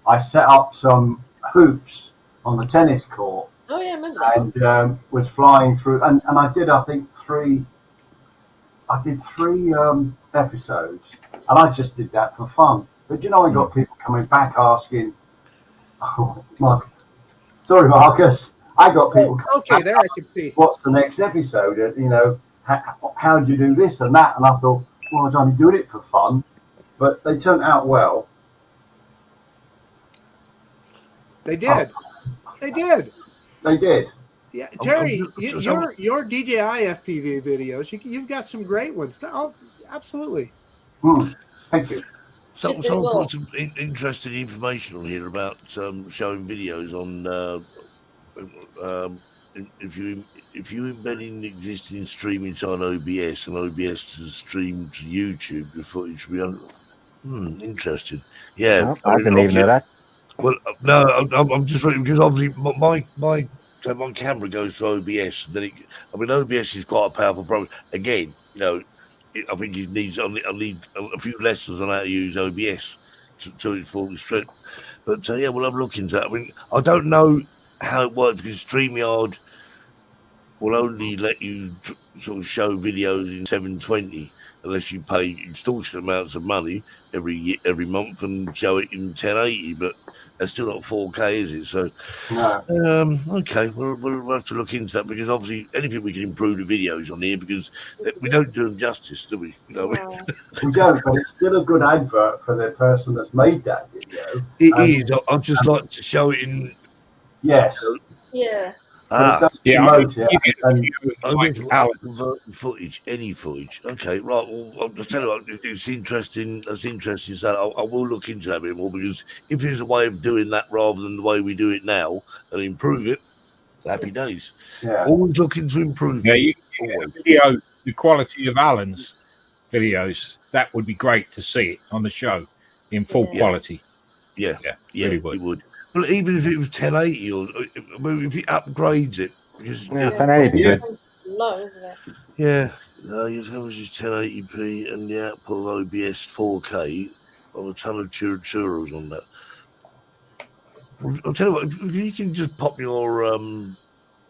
I set up some hoops on the tennis court.
Oh yeah, I remember that.
And was flying through, and I did three episodes, and I just did that for fun. But I got people coming back asking, "Oh, sorry, Marcus." I got people.
Okay, there I can see.
What's the next episode? How do you do this and that? And I thought, well, I was only doing it for fun, but they turned out well.
They did. They did.
They did.
Yeah, Terry, your DJI FPV videos, you've got some great ones. Oh, absolutely.
Thank you.
Someone put some interesting information on here about showing videos on if you embed in existing stream inside OBS and OBS to stream to YouTube, the footage will be interesting. Yeah,
no, I didn't even know that.
Well, no, I'm just reading because obviously my camera goes to OBS. And then OBS is quite a powerful program. Again, I think I need a few lessons on how to use OBS to its full strength. But we'll have a look into that. I mean, I don't know how it works because StreamYard will only let you sort of show videos in 720 unless you pay extortionate amounts of money every month and show it in 1080. But that's still not 4K, is it? So,
no.
Okay, we'll have to look into that because obviously anything we can improve the videos on here because we don't do them justice, do we?
We don't, but it's still a good advert for the person that's made that video.
It is. I'd just like to show it in.
Yes.
Yeah.
Footage, any footage. Okay, right. Well, I'll just tell you what, it's interesting. That's interesting. So I will look into that a bit more because if there's a way of doing that rather than the way we do it now and improve it, happy days.
Yeah.
Always looking to improve.
Yeah, the quality of Alan's videos, that would be great to see it on the show in full quality.
Yeah,
really
it would. Well, even if it was 1080 or if it upgrades it, because
1080
is low, isn't it?
Yeah, you can just 1080p and the output of OBS 4K on a ton of churros on that. I'll tell you what, if you can just pop your
his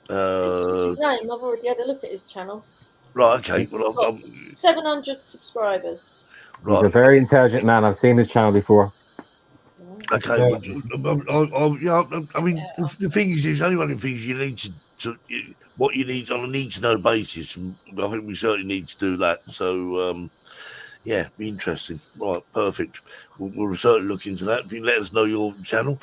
name. I've already had a look at his channel.
Right, okay. Well,
got 700 subscribers.
Right.
He's a very intelligent man. I've seen his channel before.
Okay, I mean, the thing is, there's only one of the things you need to what you need on a need-to-know basis, and I think we certainly need to do that. So, Yeah, be interesting. Right, perfect. We'll certainly look into that. If you let us know your channel.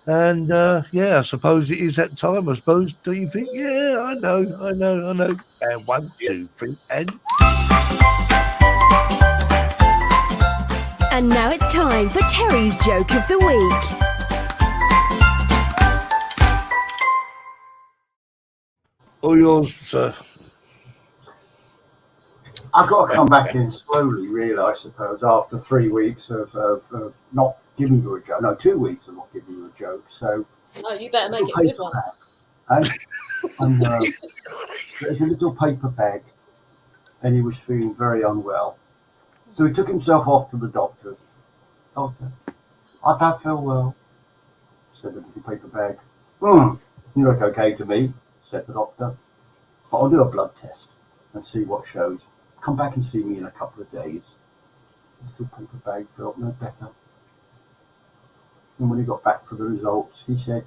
And yeah, I suppose it is that time, I suppose. Do you think? Yeah, I know. And 1, 2, 3, and...
And now it's time for Terry's Joke of the Week.
All yours, sir.
I've got to come back in slowly, really, I suppose, after 3 weeks of not giving you a joke. No, 2 weeks of not giving you a joke. So,
No, you better make it a good one.
And there's a little paper bag, and he was feeling very unwell. So he took himself off to the doctor. Doctor, I don't feel well, said the little paper bag. You look okay to me, said the doctor. But I'll do a blood test and see what shows. Come back and see me in a couple of days. The little paper bag felt no better. And when he got back for the results, he said,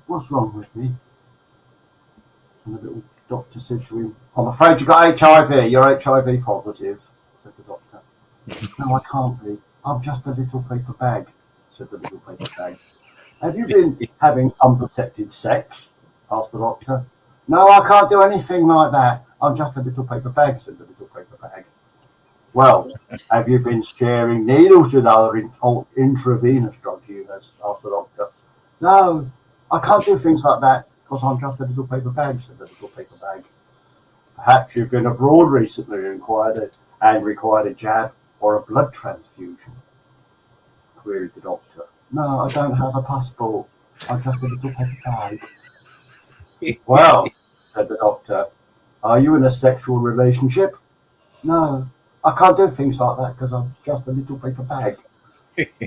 "What's wrong with me?" And the little doctor said to him, "I'm afraid you got HIV. You're HIV positive," said the doctor. "No, I can't be. I'm just a little paper bag," said the little paper bag. "Have you been having unprotected sex?" asked the doctor. "No, I can't do anything like that. I'm just a little paper bag," said the little paper bag. "Well, have you been sharing needles with other intravenous drug users?" asked the doctor. "No, I can't do things like that because I'm just a little paper bag," said the little paper bag. "Perhaps you've been abroad recently and required a jab or a blood transfusion?" queried the doctor. "No, I don't have a passport. I'm just a little paper bag." "Well," said the doctor, "are you in a sexual relationship?" "No, I can't do things like that because I'm just a little paper bag."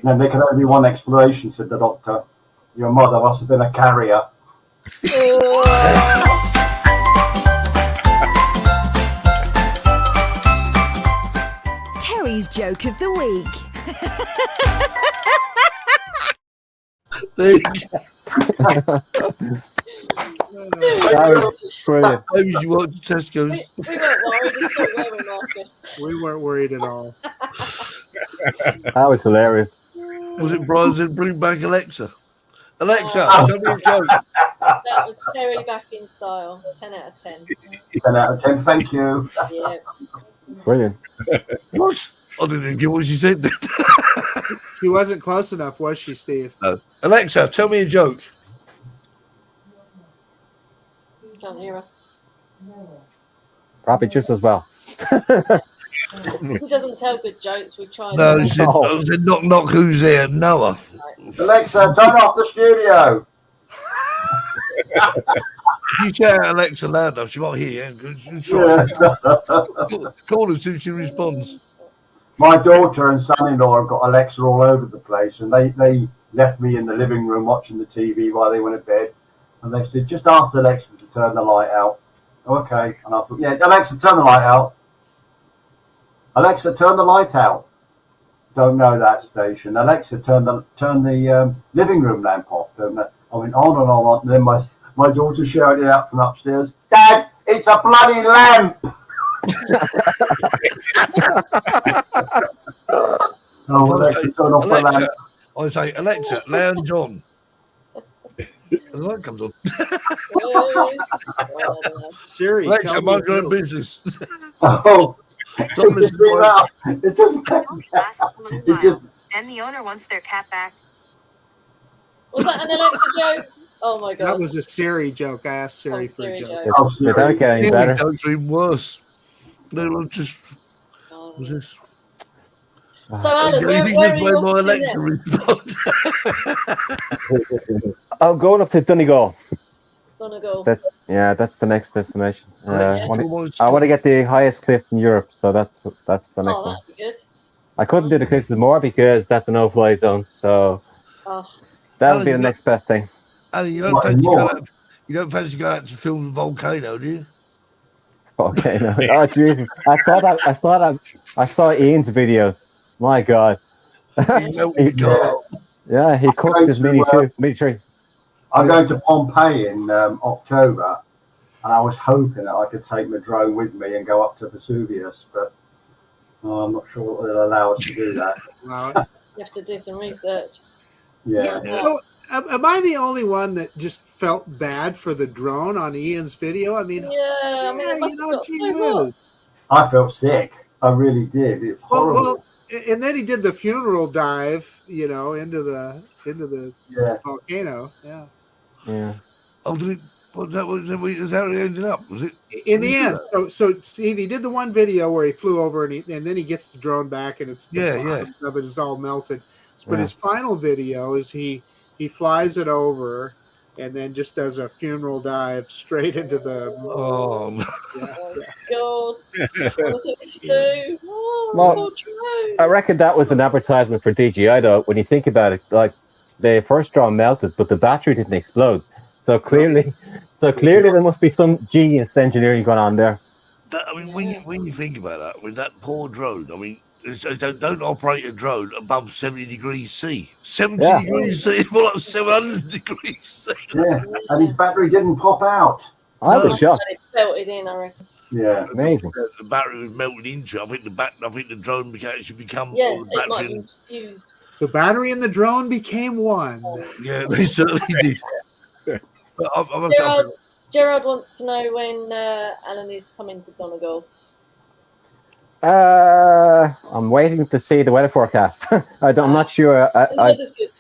"Then there can only be one explanation," said the doctor. "Your mother must have been a carrier."
Terry's Joke of the Week.
That was brilliant.
Maybe you want to Tesco's.
We weren't worried at all, were we, Marcus?
We weren't worried at all.
That was hilarious.
Was it Brian said bring back Alexa? Alexa,
Oh.
tell me a joke.
That was Terry back in style. 10 out of 10.
10 out of 10, thank you.
Yeah.
Brilliant.
What? I didn't even get what she said then.
She wasn't close enough, was she, Steve?
No. Alexa, tell me a joke.
Can't hear her.
Probably just as well.
He doesn't tell good jokes. We tried.
No, she said, knock, knock, who's there? Noah.
Alexa, turn off the studio.
If you shout out Alexa loud enough, she might hear you. Call her as soon as she responds.
My daughter and son-in-law have got Alexa all over the place, and they left me in the living room watching the TV while they went to bed, and they said, "Just ask Alexa to turn the light out." Okay, and I thought, "Yeah, Alexa, turn the light out." "Alexa, turn the light out." Don't know that station. "Alexa, turn the living room lamp off." Don't know. I went on and on, and then my daughter shouted out from upstairs, "Dad, it's a bloody lamp!" Oh, Alexa, turn off the lamp.
I say, "Alexa, lounge on." And the light comes on.
Siri,
Alexa, mind your own business.
Oh,
Don't listen to
that. It doesn't. It just.
Then the owner wants their cat back.
Was that an Alexa joke? Oh my god.
That was a Siri joke. I asked Siri for a joke.
Oh, Siri.
Without getting better.
Jokes are even worse. They were just. What's this?
So, Alan, where are you
my
off to
Alexa
next?
I'm going up to Donegal.
Donegal.
That's the next destination.
Alexa,
I want to get the highest cliffs in Europe, so that's the next one.
Oh, that'd be good.
I couldn't do the cliffs more because that's a no-fly zone, so that'll be the next best thing.
Alan, you don't fancy going out to film the volcano, do you?
Volcano. Oh Jesus! I saw Ian's videos. My God. Yeah, he cooked his mini tree.
I'm going to Pompeii in October, and I was hoping that I could take my drone with me and go up to Vesuvius, but Oh, I'm not sure what they'll allow us to do that.
Wow.
You have to do some research.
Yeah.
So, am I the only one that just felt bad for the drone on Ian's video? I mean,
Yeah, I mean, it must have got
gee
so hot.
whiz.
I felt sick. I really did. It's horrible.
Well, and then he did the funeral dive, into the volcano. Yeah.
Yeah.
Oh, did it? What that was? Is that how it ended up? Was it?
In the end, so Steve, he did the one video where he flew over and then he gets the drone back and it's the bottom of it is all melted. But his final video is he flies it over and then just does a funeral dive straight into the.
Oh,
God! What to do?
Well, I reckon that was an advertisement for DJI, though. When you think about it, like the first drone melted, but the battery didn't explode. So clearly, there must be some genius engineering going on there.
I mean, when you think about that, with that poor drone, I mean, don't operate a drone above 70 degrees C. 70 degrees C is more like 700 degrees C.
Yeah, and his battery didn't pop out.
I was shocked.
It melted in, I reckon.
Yeah,
amazing.
The battery was melted into it. I think the drone actually become.
Yeah, it might be fused.
The battery and the drone became one.
Yeah, they certainly did.
Gerard wants to know when Alan is coming to Donegal.
I'm waiting to see the weather forecast. I'm not sure.
The weather's good.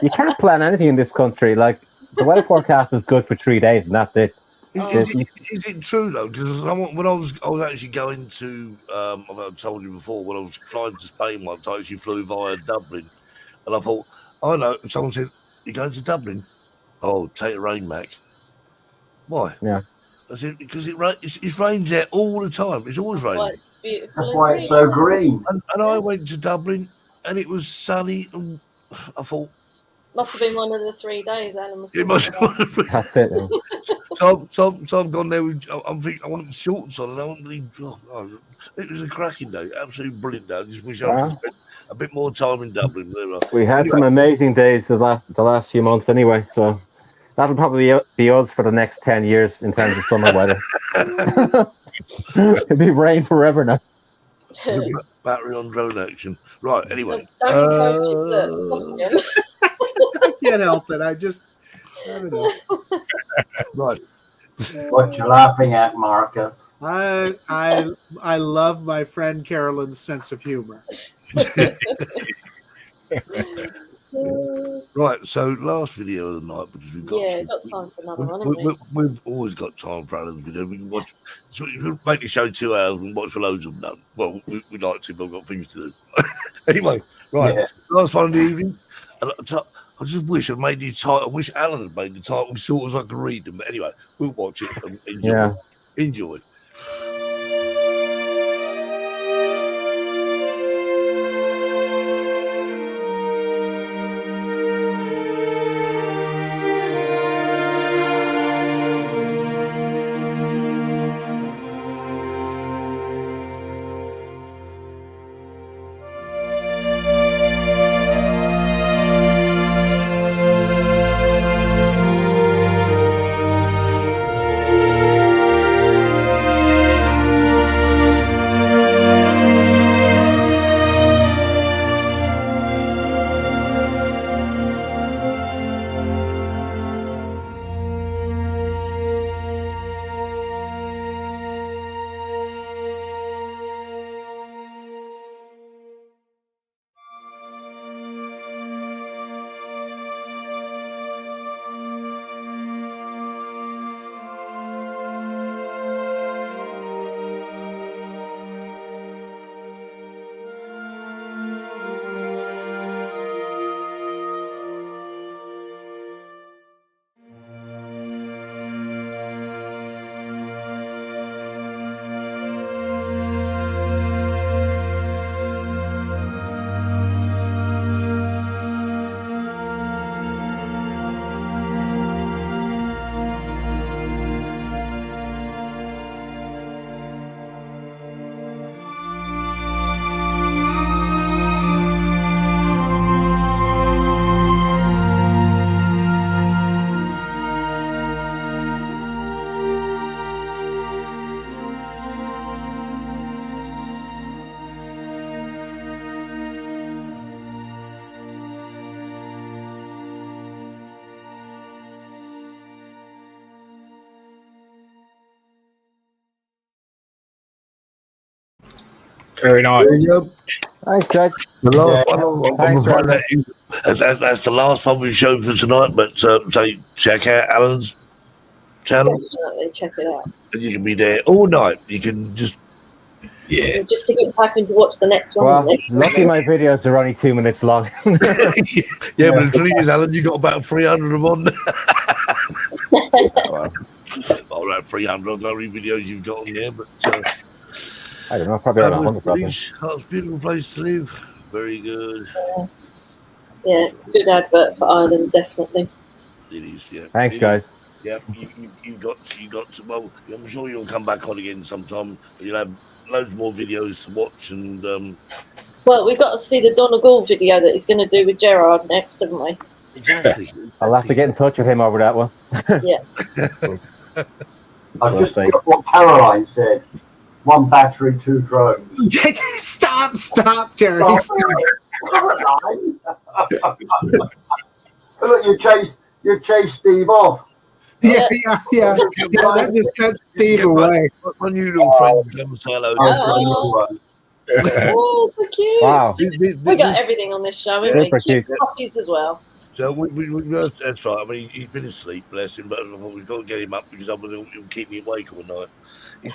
you can't plan anything in this country. Like the weather forecast is good for 3 days, and that's it.
Is it true though? Because when I was actually going to, I've told you before, when I was flying to Spain once, I actually flew via Dublin, and I thought, oh no, someone said, "You're going to Dublin? Oh, take the rain back." Why?
Yeah.
I said because it rains there all the time. It's always raining.
That's why it's so green.
And I went to Dublin, and it was sunny, and I thought.
Must have been one of the 3 days, Alan.
It must have been one of the 3 days.
That's it. Then.
So I've gone there with, I think I want shorts on, and I want to. It was a cracking day, absolutely brilliant day. I just wish I could spend a bit more time in Dublin.
We had some amazing days the last few months, anyway. So that'll probably be us for the next 10 years in terms of summer weather. It'll be rain forever now.
Battery on drone action. Right, anyway.
Don't encourage it.
I can't help it. I don't know.
Right.
What you laughing at, Marcus?
I love my friend Carolyn's sense of humor.
Right, so last video of the night, because we've got
time for another one, haven't we?
We've always got time for another video. We can watch. So we can make the show 2 hours and watch for loads of them. Well, we'd like to, but we've got things to do. Anyway, right, last one of the evening. And I just wish I'd made the title. I wish Alan had made the title short as I could read them. But anyway, we'll watch it and enjoy.
Yeah.
Enjoy.
Very nice.
There you go.
Thanks, Judge.
The last one,
Thanks, Roger.
That's the last one we've shown for tonight. But so check out Alan's channel.
Definitely check it out.
And you can be there all night. You can just
Just to get back to watch the next one.
Well, lucky my videos are only 2 minutes long.
But the thing is, Alan, you got about 300 of them on. Well, around 300 on how many videos you've got on there, but
I don't know, probably around 100 probably.
It's a beautiful place to live. Very good.
Yeah, good advert for Ireland, definitely.
It is, yeah.
Thanks, guys.
Yeah, you got to. Well, I'm sure you'll come back on again sometime. You'll have loads more videos to watch, and
well, we've got to see the Donegal video that he's going to do with Gerard next, haven't we?
Exactly.
I'll have to get in touch with him over that one.
Yeah.
I just got what Caroline said. 1 battery, 2 drones.
Stop, Jerry.
Caroline. Look, you chased Steve off.
Yeah. That just sent Steve away.
When you little friend comes hello.
Oh, so cute.
Wow.
We got everything on this show, haven't we? Cute puppies as well.
So that's right. I mean, he's been asleep, bless him, but we've got to get him up because otherwise he'll keep me awake all night.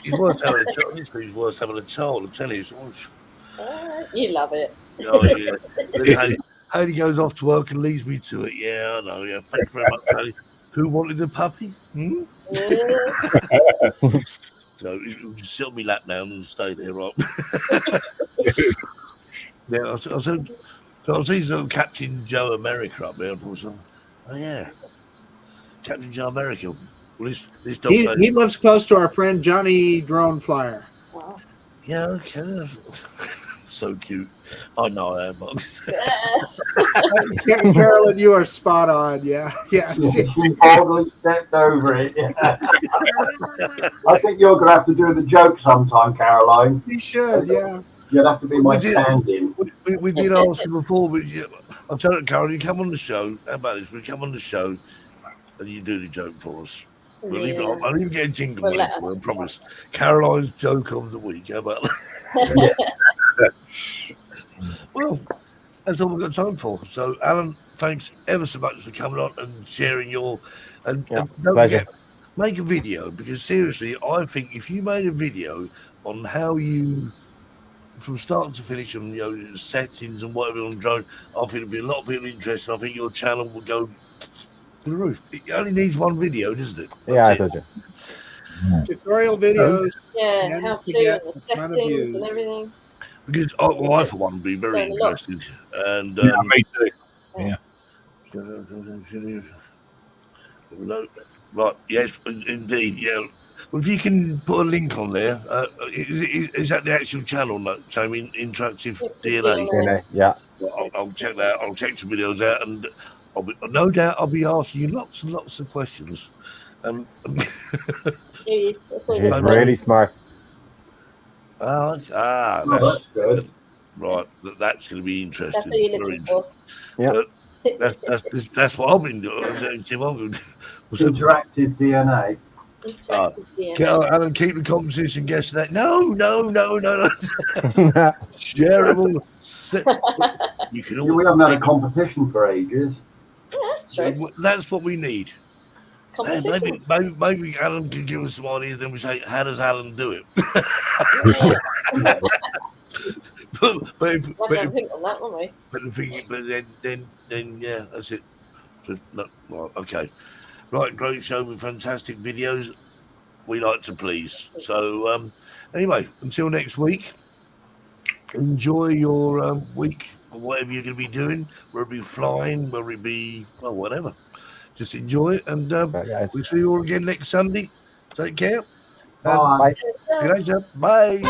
He's worth having a child. He's worth having a child. I'm telling you.
You love it.
Oh yeah. Haley goes off to work and leaves me to it. Yeah, I know. Yeah, thank you very much, Haley. Who wanted the puppy?
Yeah.
So you just sit on my lap now and stay there, right? Yeah, I see Captain Joe America up there. I thought, oh yeah, Captain Joe America. Well, this dog
he lives close to our friend Johnny Drone Flyer.
Wow.
Yeah, okay. So cute. I know I am.
Carolyn, you are spot on. Yeah.
She boldly stepped over it. I think you're going to have to do the joke sometime, Caroline.
You should, yeah.
You'd have to be my stand-in.
We did ask you before, but I'm telling you, Carol, you come on the show. How about this? We come on the show and you do the joke for us. I'll even get a jingle for you, I promise. Caroline's joke of the week. How about that? Well, that's all we've got time for. So, Alan, thanks ever so much for coming on and sharing your. And don't forget, make a video, because seriously, I think if you made a video on how you, from start to finish, and settings and whatever on drone, I think there'd be a lot of people interested. I think your channel would go to the roof. It only needs one video, doesn't it?
Yeah, I told you.
Tutorial videos.
Yeah, how to, and the settings and everything.
Because I for one, would be very interested. And
me too. Yeah. Right. Yes, indeed. Yeah. Well, if you can put a link on there, is that the actual channel? So I mean, Interactive DNA.
Yeah.
Well, I'll check that. I'll check some videos out, and no doubt I'll be asking you lots and lots of questions.
He's
really smart.
That's good. Right, that's going to be interesting.
That's what you're looking for.
Yeah.
That's what I've been doing.
Interactive DNA.
Interactive DNA.
Alan, keep the competition guessing that. No. Shareable. You can
we haven't had a competition for ages.
Yeah, that's true.
That's what we need.
Competition.
Maybe Alan can give us some ideas. Then we say, how does Alan do it? but
think on that, won't we?
But then yeah, that's it. Okay. Right, great show with fantastic videos. We like to please. So anyway, until next week, enjoy your week or whatever you're going to be doing, whether it be flying, whether it be, well, whatever. Just enjoy it, and we'll see you all again next Sunday. Take care.
Bye.
See you later. Bye.